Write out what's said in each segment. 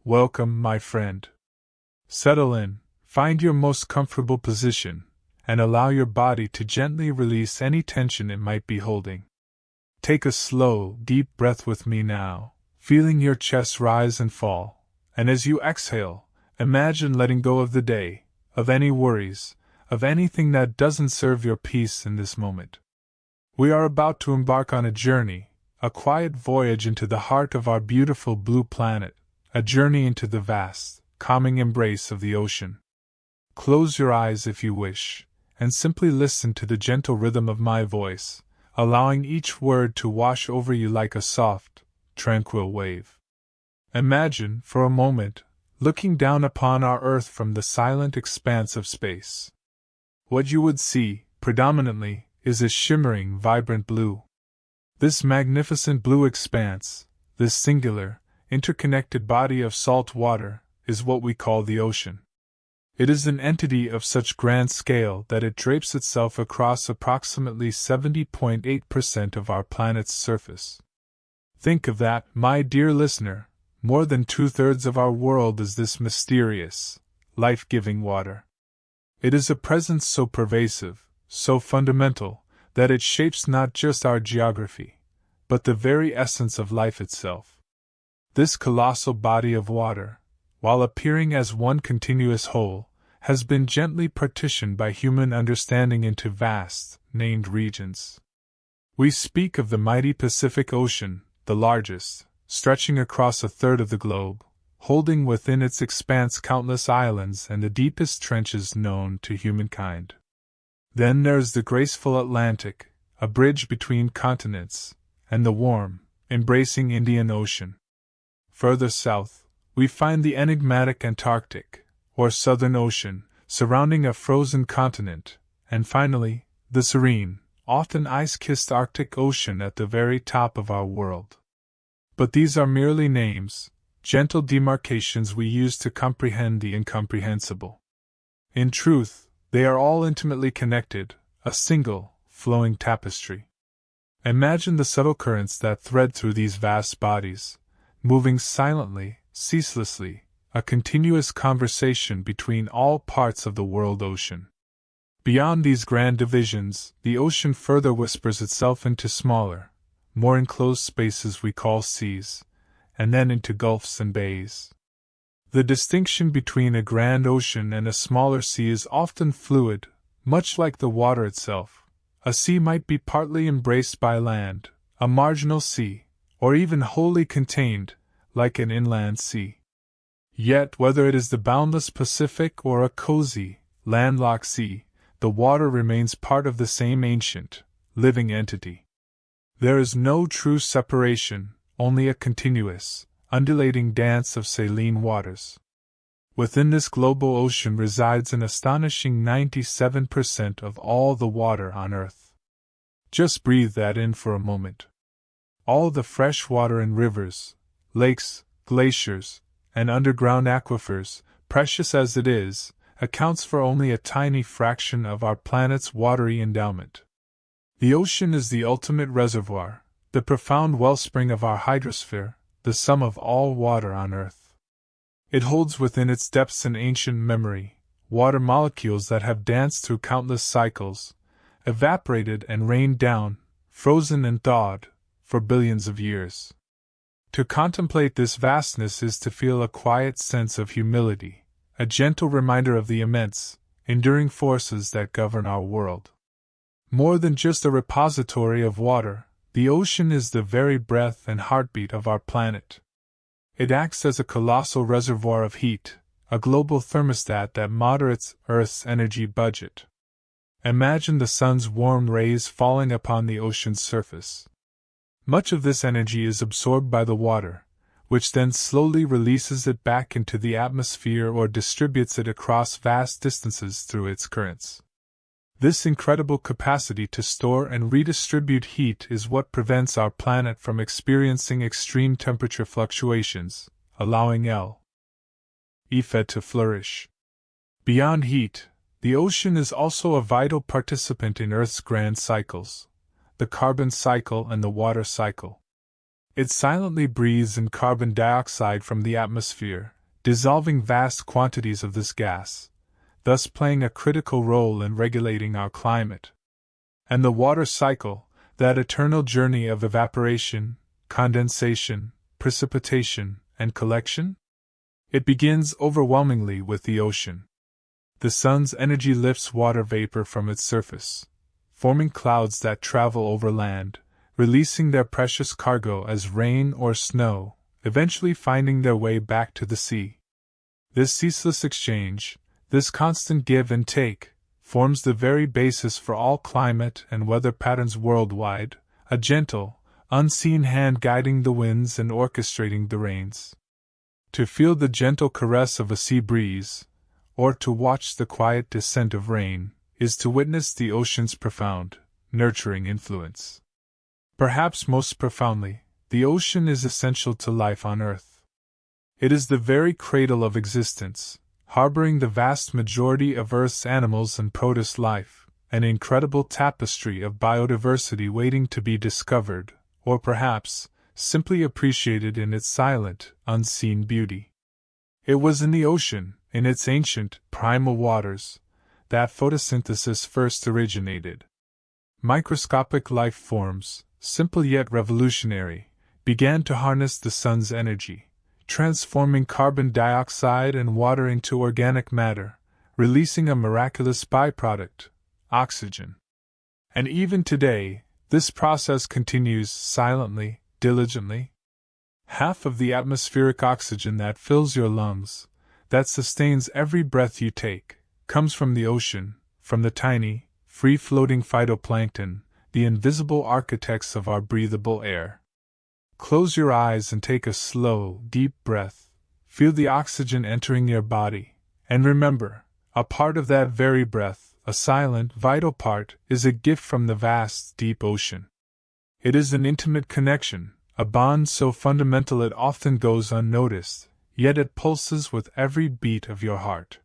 Welcome, my friend. Settle in, find your most comfortable position, and allow your body to gently release any tension it might be holding. Take a slow, deep breath with me now, feeling your chest rise and fall, and as you exhale, imagine letting go of the day, of any worries, of anything that doesn't serve your peace in this moment. We are about to embark on a journey, a quiet voyage into the heart of our beautiful blue planet, a journey into the vast, calming embrace of the ocean. Close your eyes if you wish, and simply listen to the gentle rhythm of my voice, allowing each word to wash over you like a soft, tranquil wave. Imagine, for a moment, looking down upon our Earth from the silent expanse of space. What you would see, predominantly, is a shimmering, vibrant blue. This magnificent blue expanse, this singular, interconnected body of salt water, is what we call the ocean. It is an entity of such grand scale that it drapes itself across approximately 70.8% of our planet's surface. Think of that, my dear listener, more than 2/3 of our world is this mysterious, life-giving water. It is a presence so pervasive, so fundamental, that it shapes not just our geography, but the very essence of life itself. This colossal body of water, while appearing as one continuous whole, has been gently partitioned by human understanding into vast, named regions. We speak of the mighty Pacific Ocean, the largest, stretching across 1/3 of the globe, holding within its expanse countless islands and the deepest trenches known to humankind. Then there's the graceful Atlantic, a bridge between continents, and the warm, embracing Indian Ocean. Further south, we find the enigmatic Antarctic, or Southern Ocean, surrounding a frozen continent, and finally, the serene, often ice-kissed Arctic Ocean at the very top of our world. But these are merely names, gentle demarcations we use to comprehend the incomprehensible. In truth, they are all intimately connected, a single, flowing tapestry. Imagine the subtle currents that thread through these vast bodies, moving silently, ceaselessly, a continuous conversation between all parts of the world ocean. Beyond these grand divisions, the ocean further whispers itself into smaller, more enclosed spaces we call seas, and then into gulfs and bays. The distinction between a grand ocean and a smaller sea is often fluid, much like the water itself. A sea might be partly embraced by land, a marginal sea, or even wholly contained, like an inland sea. Yet, whether it is the boundless Pacific or a cozy, landlocked sea, the water remains part of the same ancient, living entity. There is no true separation, only a continuous, undulating dance of saline waters. Within this global ocean resides an astonishing 97% of all the water on Earth. Just breathe that in for a moment. All the fresh water in rivers, lakes, glaciers, and underground aquifers, precious as it is, accounts for only a tiny fraction of our planet's watery endowment. The ocean is the ultimate reservoir, the profound wellspring of our hydrosphere, the sum of all water on Earth. It holds within its depths an ancient memory, water molecules that have danced through countless cycles, evaporated and rained down, frozen and thawed, for billions of years. To contemplate this vastness is to feel a quiet sense of humility, a gentle reminder of the immense, enduring forces that govern our world. More than just a repository of water, the ocean is the very breath and heartbeat of our planet. It acts as a colossal reservoir of heat, a global thermostat that moderates Earth's energy budget. Imagine the sun's warm rays falling upon the ocean's surface. Much of this energy is absorbed by the water, which then slowly releases it back into the atmosphere or distributes it across vast distances through its currents. This incredible capacity to store and redistribute heat is what prevents our planet from experiencing extreme temperature fluctuations, allowing life to flourish. Beyond heat, the ocean is also a vital participant in Earth's grand cycles, the carbon cycle and the water cycle. It silently breathes in carbon dioxide from the atmosphere, dissolving vast quantities of this gas, thus playing a critical role in regulating our climate. And the water cycle, that eternal journey of evaporation, condensation, precipitation, and collection? It begins overwhelmingly with the ocean. The sun's energy lifts water vapor from its surface, forming clouds that travel over land, releasing their precious cargo as rain or snow, eventually finding their way back to the sea. This ceaseless exchange, this constant give and take, forms the very basis for all climate and weather patterns worldwide, a gentle, unseen hand guiding the winds and orchestrating the rains. To feel the gentle caress of a sea breeze, or to watch the quiet descent of rain, is to witness the ocean's profound, nurturing influence. Perhaps most profoundly, the ocean is essential to life on Earth. It is the very cradle of existence, harboring the vast majority of Earth's animals and protist life, an incredible tapestry of biodiversity waiting to be discovered, or perhaps, simply appreciated in its silent, unseen beauty. It was in the ocean, in its ancient, primal waters, that photosynthesis first originated. Microscopic life forms, simple yet revolutionary, began to harness the sun's energy, transforming carbon dioxide and water into organic matter, releasing a miraculous byproduct, oxygen. And even today, this process continues silently, diligently. Half of the atmospheric oxygen that fills your lungs, that sustains every breath you take, comes from the ocean, from the tiny, free-floating phytoplankton, the invisible architects of our breathable air. Close your eyes and take a slow, deep breath. Feel the oxygen entering your body, and remember, a part of that very breath, a silent, vital part, is a gift from the vast, deep ocean. It is an intimate connection, a bond so fundamental it often goes unnoticed, yet it pulses with every beat of your heart.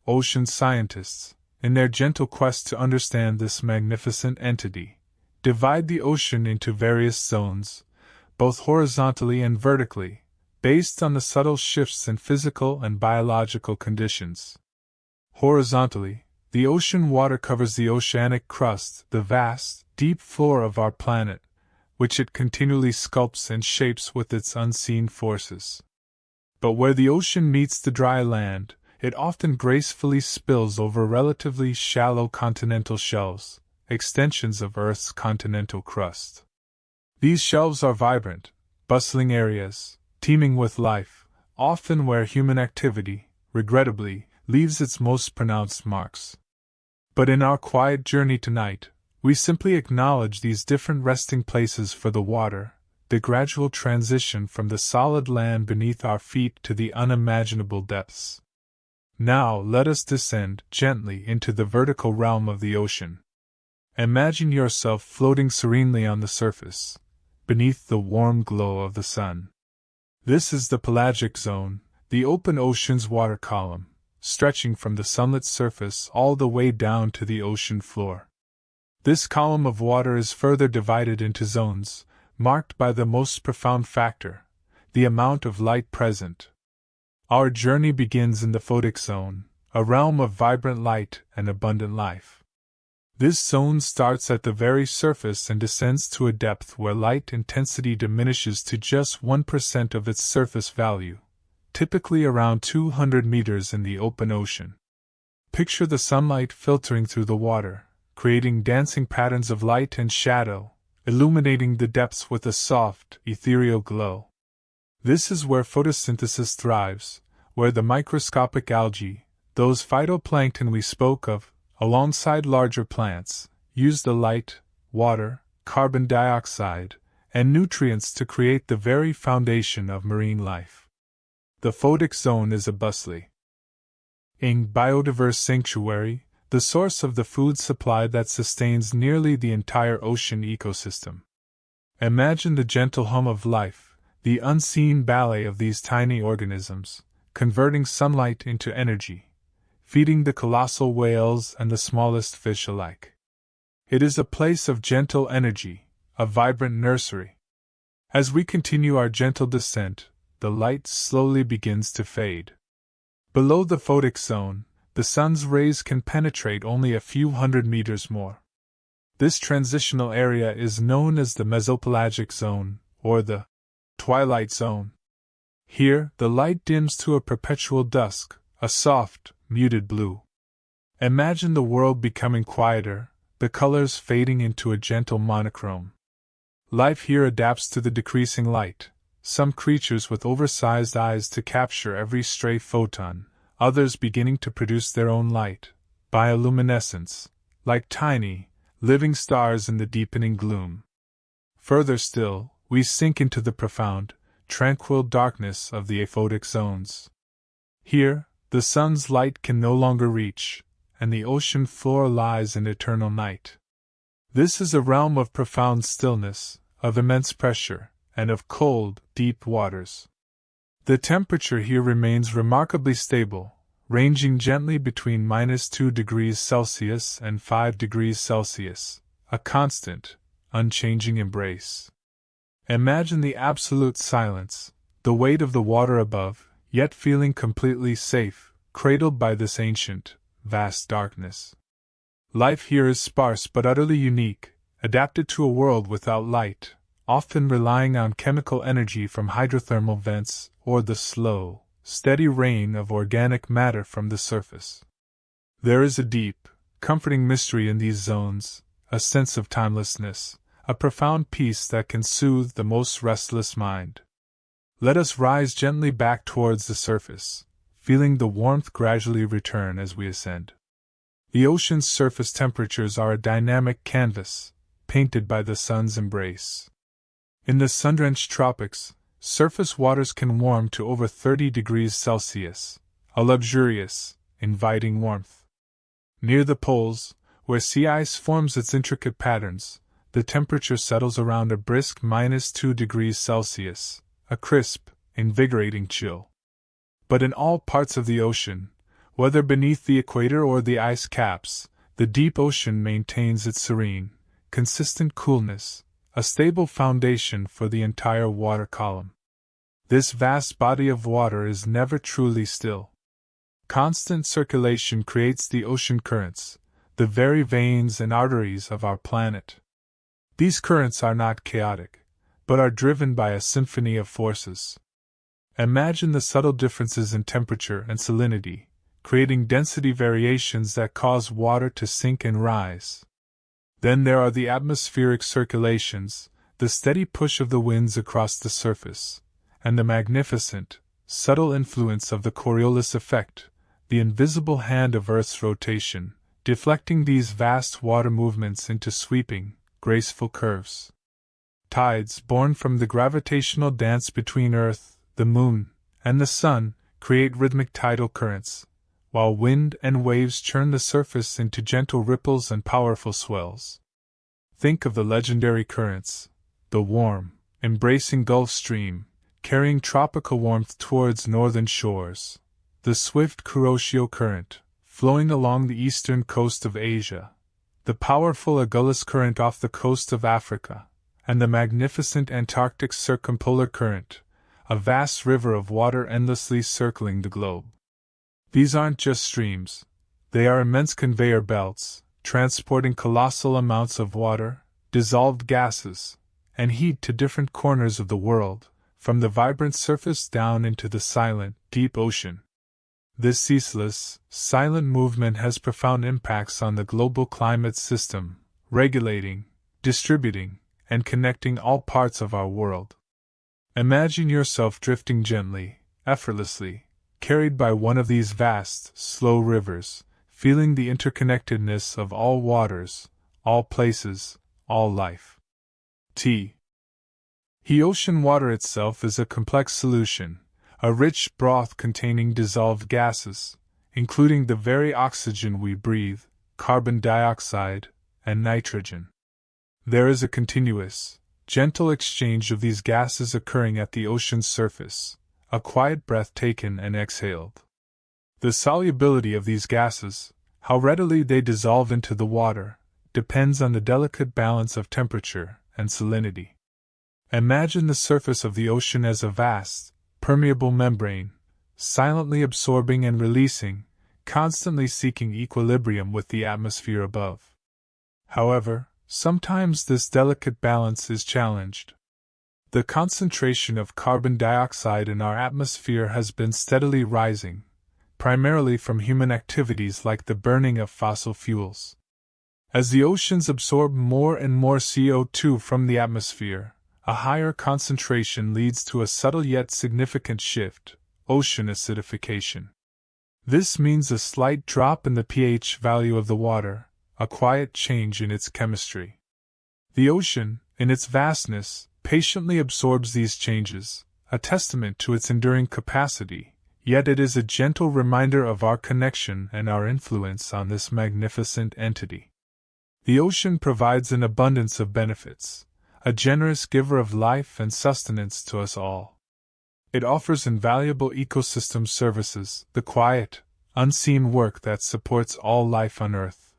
Ocean scientists, in their gentle quest to understand this magnificent entity, divide the ocean into various zones, both horizontally and vertically, based on the subtle shifts in physical and biological conditions. Horizontally, the ocean water covers the oceanic crust, the vast, deep floor of our planet, which it continually sculpts and shapes with its unseen forces. But where the ocean meets the dry land, it often gracefully spills over relatively shallow continental shelves, extensions of Earth's continental crust. These shelves are vibrant, bustling areas, teeming with life, often where human activity, regrettably, leaves its most pronounced marks. But in our quiet journey tonight, we simply acknowledge these different resting places for the water, the gradual transition from the solid land beneath our feet to the unimaginable depths. Now let us descend gently into the vertical realm of the ocean. Imagine yourself floating serenely on the surface, beneath the warm glow of the sun. This is the pelagic zone, the open ocean's water column, stretching from the sunlit surface all the way down to the ocean floor. This column of water is further divided into zones, marked by the most profound factor, the amount of light present. Our journey begins in the photic zone, a realm of vibrant light and abundant life. This zone starts at the very surface and descends to a depth where light intensity diminishes to just 1% of its surface value, typically around 200 meters in the open ocean. Picture the sunlight filtering through the water, creating dancing patterns of light and shadow, illuminating the depths with a soft, ethereal glow. This is where photosynthesis thrives, where the microscopic algae, those phytoplankton we spoke of, alongside larger plants, use the light, water, carbon dioxide, and nutrients to create the very foundation of marine life. The photic zone is a bustling, biodiverse sanctuary, the source of the food supply that sustains nearly the entire ocean ecosystem. Imagine the gentle hum of life, the unseen ballet of these tiny organisms, converting sunlight into energy, feeding the colossal whales and the smallest fish alike. It is a place of gentle energy, a vibrant nursery. As we continue our gentle descent, the light slowly begins to fade. Below the photic zone, the sun's rays can penetrate only a few hundred meters more. This transitional area is known as the mesopelagic zone, or the twilight zone. Here, the light dims to a perpetual dusk, a soft, muted blue. Imagine the world becoming quieter, the colors fading into a gentle monochrome. Life here adapts to the decreasing light, some creatures with oversized eyes to capture every stray photon, others beginning to produce their own light, bioluminescence, like tiny, living stars in the deepening gloom. Further still, we sink into the profound, tranquil darkness of the aphotic zones. Here, the sun's light can no longer reach, and the ocean floor lies in eternal night. This is a realm of profound stillness, of immense pressure, and of cold, deep waters. The temperature here remains remarkably stable, ranging gently between -2 degrees Celsius and 5 degrees Celsius, a constant, unchanging embrace. Imagine the absolute silence, the weight of the water above, yet feeling completely safe, cradled by this ancient, vast darkness. Life here is sparse but utterly unique, adapted to a world without light, often relying on chemical energy from hydrothermal vents or the slow, steady rain of organic matter from the surface. There is a deep, comforting mystery in these zones, a sense of timelessness, a profound peace that can soothe the most restless mind. Let us rise gently back towards the surface, feeling the warmth gradually return as we ascend. The ocean's surface temperatures are a dynamic canvas, painted by the sun's embrace. In the sun-drenched tropics, surface waters can warm to over 30 degrees Celsius, a luxurious, inviting warmth. Near the poles, where sea ice forms its intricate patterns, the temperature settles around a brisk -2 degrees Celsius, a crisp, invigorating chill. But in all parts of the ocean, whether beneath the equator or the ice caps, the deep ocean maintains its serene, consistent coolness, a stable foundation for the entire water column. This vast body of water is never truly still. Constant circulation creates the ocean currents, the very veins and arteries of our planet. These currents are not chaotic, but are driven by a symphony of forces. Imagine the subtle differences in temperature and salinity, creating density variations that cause water to sink and rise. Then there are the atmospheric circulations, the steady push of the winds across the surface, and the magnificent, subtle influence of the Coriolis effect, the invisible hand of Earth's rotation, deflecting these vast water movements into sweeping, graceful curves. Tides born from the gravitational dance between Earth, the Moon, and the Sun create rhythmic tidal currents, while wind and waves churn the surface into gentle ripples and powerful swells. Think of the legendary currents, the warm, embracing Gulf Stream, carrying tropical warmth towards northern shores, the swift Kuroshio Current, flowing along the eastern coast of Asia, the powerful Agulhas Current off the coast of Africa, and the magnificent Antarctic Circumpolar Current, a vast river of water endlessly circling the globe. These aren't just streams, they are immense conveyor belts, transporting colossal amounts of water, dissolved gases, and heat to different corners of the world, from the vibrant surface down into the silent, deep ocean. This ceaseless, silent movement has profound impacts on the global climate system, regulating, distributing, and connecting all parts of our world. Imagine yourself drifting gently, effortlessly, carried by one of these vast, slow rivers, feeling the interconnectedness of all waters, all places, all life. Ocean water itself is a complex solution, a rich broth containing dissolved gases, including the very oxygen we breathe, carbon dioxide, and nitrogen. There is a continuous, gentle exchange of these gases occurring at the ocean's surface, a quiet breath taken and exhaled. The solubility of these gases, how readily they dissolve into the water, depends on the delicate balance of temperature and salinity. Imagine the surface of the ocean as a vast, permeable membrane, silently absorbing and releasing, constantly seeking equilibrium with the atmosphere above. However, sometimes this delicate balance is challenged. The concentration of carbon dioxide in our atmosphere has been steadily rising, primarily from human activities like the burning of fossil fuels. As the oceans absorb more and more CO2 from the atmosphere, a higher concentration leads to a subtle yet significant shift: ocean acidification. This means a slight drop in the pH value of the water, a quiet change in its chemistry. The ocean, in its vastness, patiently absorbs these changes, a testament to its enduring capacity, yet it is a gentle reminder of our connection and our influence on this magnificent entity. The ocean provides an abundance of benefits, a generous giver of life and sustenance to us all. It offers invaluable ecosystem services, the quiet, unseen work that supports all life on Earth.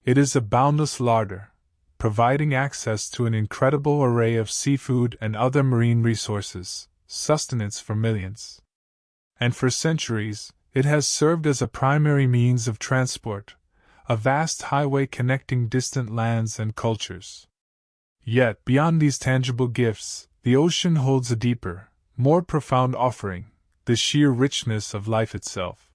It is a boundless larder, providing access to an incredible array of seafood and other marine resources, sustenance for millions. And for centuries, it has served as a primary means of transport, a vast highway connecting distant lands and cultures. Yet, beyond these tangible gifts, the ocean holds a deeper, more profound offering: the sheer richness of life itself.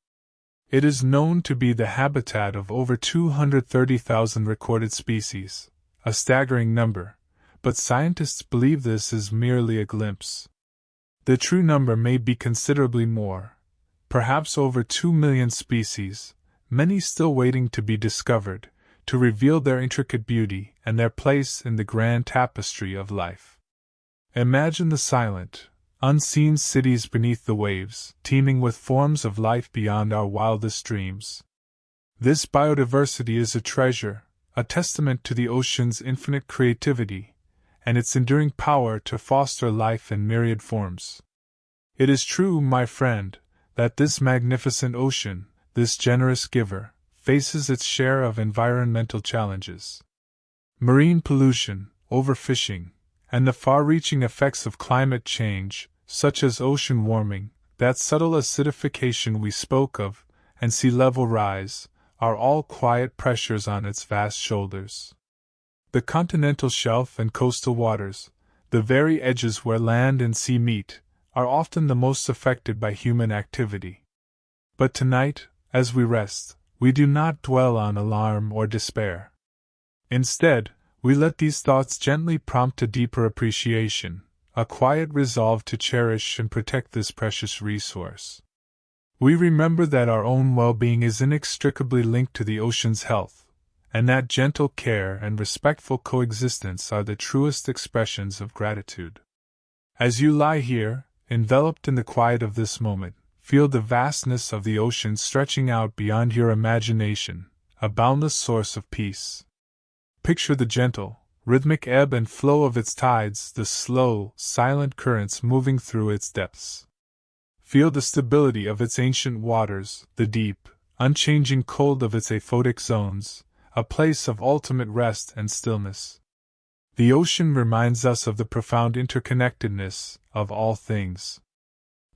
It is known to be the habitat of over 230,000 recorded species, a staggering number, but scientists believe this is merely a glimpse. The true number may be considerably more, perhaps over 2 million species, many still waiting to be discovered, to reveal their intricate beauty and their place in the grand tapestry of life. Imagine the silent, unseen cities beneath the waves, teeming with forms of life beyond our wildest dreams. This biodiversity is a treasure, a testament to the ocean's infinite creativity, and its enduring power to foster life in myriad forms. It is true, my friend, that this magnificent ocean, this generous giver, faces its share of environmental challenges. Marine pollution, overfishing, and the far-reaching effects of climate change, such as ocean warming, that subtle acidification we spoke of, and sea level rise, are all quiet pressures on its vast shoulders. The continental shelf and coastal waters, the very edges where land and sea meet, are often the most affected by human activity. But tonight, as we rest, we do not dwell on alarm or despair. Instead, we let these thoughts gently prompt a deeper appreciation, a quiet resolve to cherish and protect this precious resource. We remember that our own well-being is inextricably linked to the ocean's health, and that gentle care and respectful coexistence are the truest expressions of gratitude. As you lie here, enveloped in the quiet of this moment, feel the vastness of the ocean stretching out beyond your imagination, a boundless source of peace. Picture the gentle, rhythmic ebb and flow of its tides, the slow, silent currents moving through its depths. Feel the stability of its ancient waters, the deep, unchanging cold of its aphotic zones, a place of ultimate rest and stillness. The ocean reminds us of the profound interconnectedness of all things.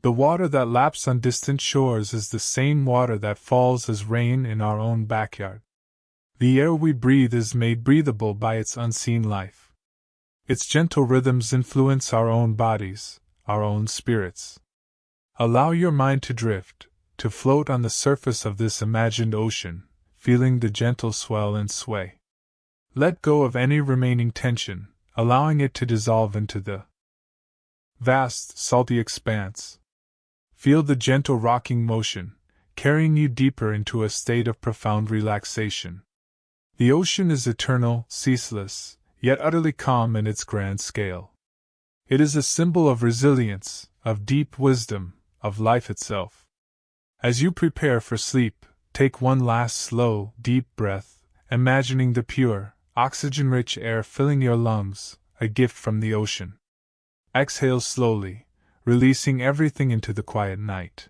The water that laps on distant shores is the same water that falls as rain in our own backyard. The air we breathe is made breathable by its unseen life. Its gentle rhythms influence our own bodies, our own spirits. Allow your mind to drift, to float on the surface of this imagined ocean, feeling the gentle swell and sway. Let go of any remaining tension, allowing it to dissolve into the vast, salty expanse. Feel the gentle rocking motion, carrying you deeper into a state of profound relaxation. The ocean is eternal, ceaseless, yet utterly calm in its grand scale. It is a symbol of resilience, of deep wisdom, of life itself. As you prepare for sleep, take one last slow, deep breath, imagining the pure, oxygen-rich air filling your lungs, a gift from the ocean. Exhale slowly, releasing everything into the quiet night.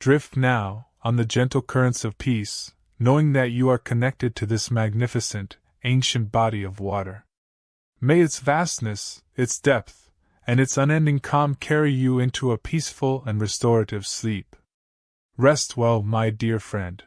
Drift now, on the gentle currents of peace, knowing that you are connected to this magnificent, ancient body of water. May its vastness, its depth, and its unending calm carry you into a peaceful and restorative sleep. Rest well, my dear friend.